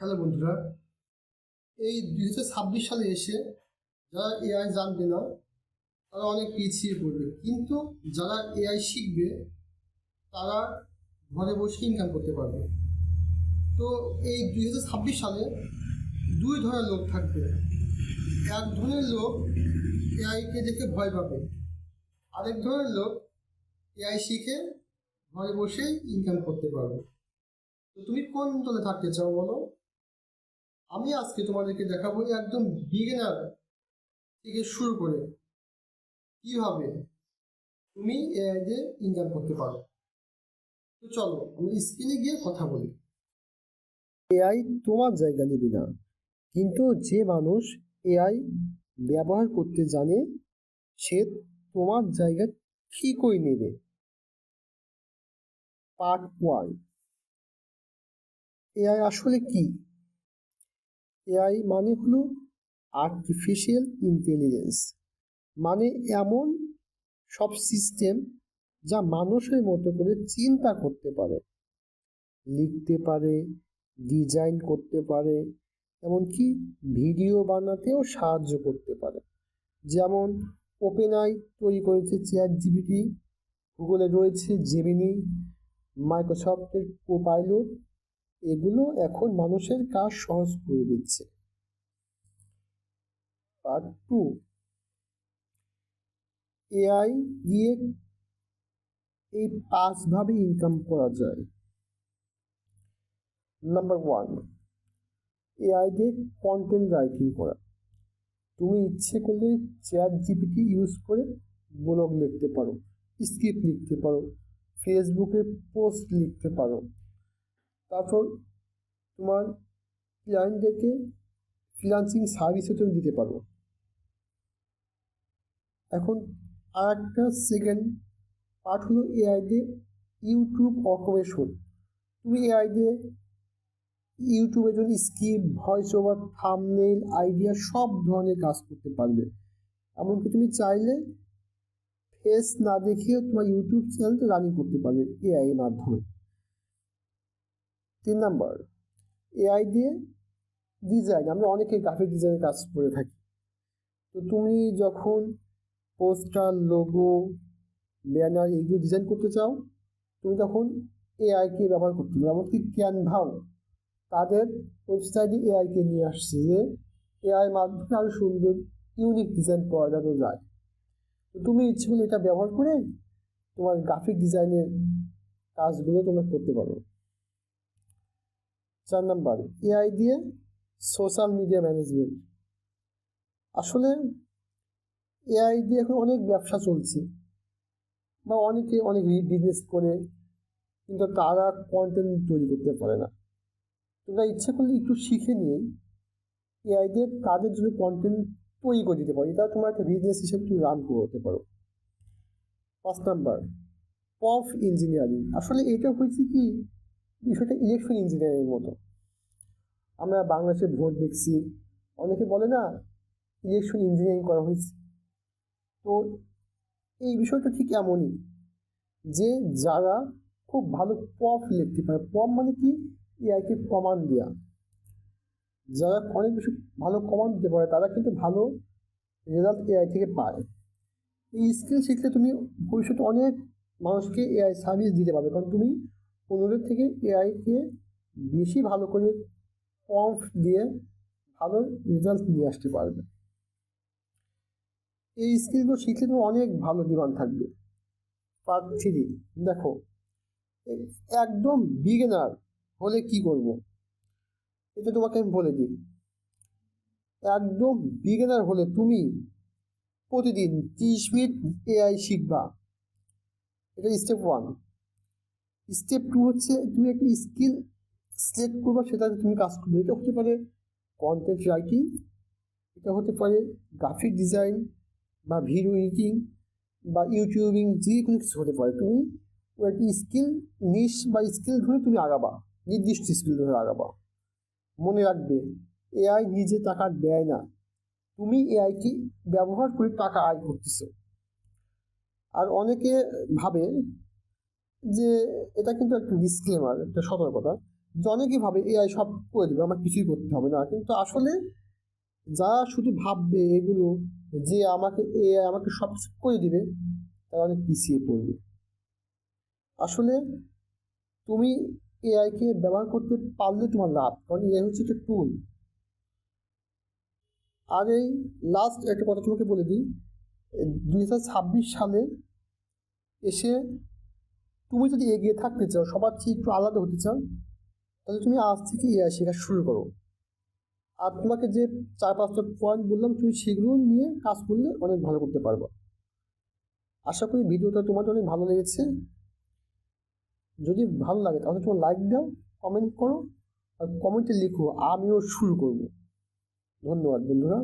Hello বন্ধুরা, এই 2026 সালে এসে যারা এআই জানবে না তারা অনেক পিছিয়ে পড়বে, কিন্তু যারা এআই শিখবে তারা ঘরে বসে ইনকাম করতে পারবে। তো এই 2026 সালে দুই ধরনের লোক থাকবে। এক ধরনের লোক এআইকে দেখে ভয় পাবে, আরেক ধরনের লোক এআই শিখে ঘরে বসেই ইনকাম করতে পারবে। তো তুমি কোন দলে থাকতে চাও বলো? আমি আজকে তোমাদেরকে দেখাবো একদম বিগিনার থেকে শুরু করে কিভাবে তুমি এআই দিয়ে ইনকাম করতে পারো। তো চলো আমরা স্ক্রিনে গিয়ে কথা বলি। এআই তোমার জায়গা নেবে না, কিন্তু যে মানুষ এআই ব্যবহার করতে জানে সে তোমার জায়গা ঠিকই নেবে। পার্ট 1, এআই আসলে কি? এআই মানে হলো আর্টিফিশিয়াল ইন্টেলিজেন্স, মানে এমন সব সিস্টেম যা মানুষের মতো করে চিন্তা করতে পারে, লিখতে পারে, ডিজাইন করতে পারে, এমনকি ভিডিও বানাতেও সাহায্য করতে পারে। যেমন ওপেনআই তৈরি করেছে চ্যাট জিপিটি, গুগলে রয়েছে জেমিনি, মাইক্রোসফটের কোপাইলট। এগুলো এখন মানুষের কাজ সহজ করে দিচ্ছে। পার্ট 2, এআই দিয়ে এই 5 ভাবে ইনকাম করা যায়। নাম্বার 1, এআই দিয়ে কন্টেন্ট রাইটিং করা। তুমি ইচ্ছে করলে চ্যাট জিপিটি ইউজ করে ব্লগ লিখতে পারো, স্ক্রিপ্ট লিখতে পারো, ফেসবুকে পোস্ট লিখতে পারো। তারপর তোমার ক্লায়েন্টদেরকে ফ্রিল্যান্সিং সার্ভিসও তুমি দিতে পারো। এখন আর একটা সেকেন্ড পার্ট হলো এআই দিয়ে ইউটিউব অটোমেশন। তুমি এআই দিয়ে ইউটিউবের জন্য script, voice over, thumbnail, idea সব ধরনের কাজ করতে পারবে। এমনকি তুমি চাইলে ফেস না দেখিয়ে তোমার ইউটিউব চ্যানেলটা রানিং করতে পারবে এআই এর মাধ্যমে। 3 নাম্বার, এআই দিয়ে ডিজাইন। আমরা অনেকে গ্রাফিক ডিজাইনের কাজ করে থাকি। তো তুমি যখন পোস্টার, লোগো, ব্যানার এগুলো ডিজাইন করতে চাও, তুমি তখন এআইকে ব্যবহার করতে পারো। এমনকি ক্যানভাও তাদের ওয়েবসাইটে এআইকে নিয়ে আসছে, যে এআই মাধ্যমে আরো সুন্দর ইউনিক ডিজাইন করা যাবে যায়। তো তুমি ইচ্ছে করলে এটা ব্যবহার করে তোমার গ্রাফিক ডিজাইনের কাজগুলো তোমরা করতে পারো। 4 নাম্বার, এআই দিয়ে সোশ্যাল মিডিয়া ম্যানেজমেন্ট। আসলে এআই দিয়ে এখন অনেক ব্যবসা চলছে, বা অনেকে অনেক বিজনেস করে, কিন্তু তারা কন্টেন্ট তৈরি করতে পারে না। তোমরা ইচ্ছে করলে একটু শিখে নিয়ে এআই দিয়ে কাজের জন্য কন্টেন্ট তৈরি করে দিতে পারো। এটা তোমার একটা বিজনেস হিসেবে তুমি রান করতে পারো। 5 নাম্বার, প্রম্পট ইঞ্জিনিয়ারিং। আসলে এটা হয়েছে কি, বিষয়টা ইলেকশন ইঞ্জিনিয়ারিং মতো। আমরা বাংলাদেশে ভোট দেখছি, অনেকে বলে না ইলেকশন ইঞ্জিনিয়ারিং করা হয়েছে। তো এই বিষয়টা ঠিক এমনই, যে যারা খুব ভালো প্রম্পট লিখতে পারে। প্রম্পট মানে কি? এআইকে কমান্ড দেওয়া। যারা অনেক বেশি ভালো কমান্ড দিতে পারে তারা কিন্তু ভালো রেজাল্ট এআই থেকে পায়। এই স্কিল শিখলে তুমি ভবিষ্যতে অনেক মানুষকে এআই সার্ভিস দিতে পারবে, কারণ তুমি অন্যদের থেকে এআইকে বেশি ভালো করে প্রম্পট দিয়ে ভালো রেজাল্ট নিয়ে আসতে পারবে। এই স্কিলগুলো শিখলে তোমার অনেক ভালো ডিমান্ড থাকবে। পার্ট 3, দেখো একদম বিগিনার হলে কি করব, এটা তোমাকে আমি বলে দিই। একদম বিগিনার হলে তুমি প্রতিদিন 30 মিনিট এআই শিখবা। এটা স্টেপ 1। স্টেপ 2 হচ্ছে তুমি একটা স্কিল সিলেক্ট করবা, সেটাতে তুমি কাজ করবে। এটা হতে পারে কন্টেন্ট রাইটিং, এটা হতে পারে গ্রাফিক ডিজাইন, বা ভিডিও এডিটিং, বা ইউটিউবিং, যে কোনো কিছু হতে পারে। তুমি একটা স্কিল নিশ বা স্কিল ধরে তুমি আগাবা, নির্দিষ্ট স্কিল ধরে আগাবা। মনে রাখবে, এআই নিজে টাকা দেয় না, তুমি এআইকে ব্যবহার করে টাকা আয় করতেছো। আর অনেকে ভাবে যে, এটা কিন্তু একটা ডিসক্লেমার, একটা সতর্কতা, যে অনেকেই ভাবে এআই সব করে দেবে, আমার কিছুই করতে হবে না, কিন্তু আসলে যারা শুধু ভাববে এগুলো যে আমাকে এআই আমাকে সব কিছু করে দিবে, তারা অনেক পিছিয়ে পড়বে। আসলে তুমি এআই কে ব্যবহার করতে পারলে তোমার লাভ, কারণ এআই হচ্ছে একটা টুল। আর এই লাস্ট একটা কথা তোমাকে বলে দিই, 2026 সালে এসে তুমি যদি এগিয়ে থাকতে চাও, সবার চেয়ে একটু আলাদা হতে চাও, তাহলে তুমি আজ থেকে এআই শেখা শুরু করো। আর তোমাকে যে 4-5টা পয়েন্ট বললাম, তুমি সেগুলো নিয়ে কাজ করলে অনেক ভালো করতে পারবে। আশা করি ভিডিওটা তোমাদের অনেক ভালো লেগেছে। যদি ভালো লাগে তাহলে তোমার লাইক দাও, কমেন্ট করো, আর কমেন্টে লিখো আমিও শুরু করব। ধন্যবাদ বন্ধুরা।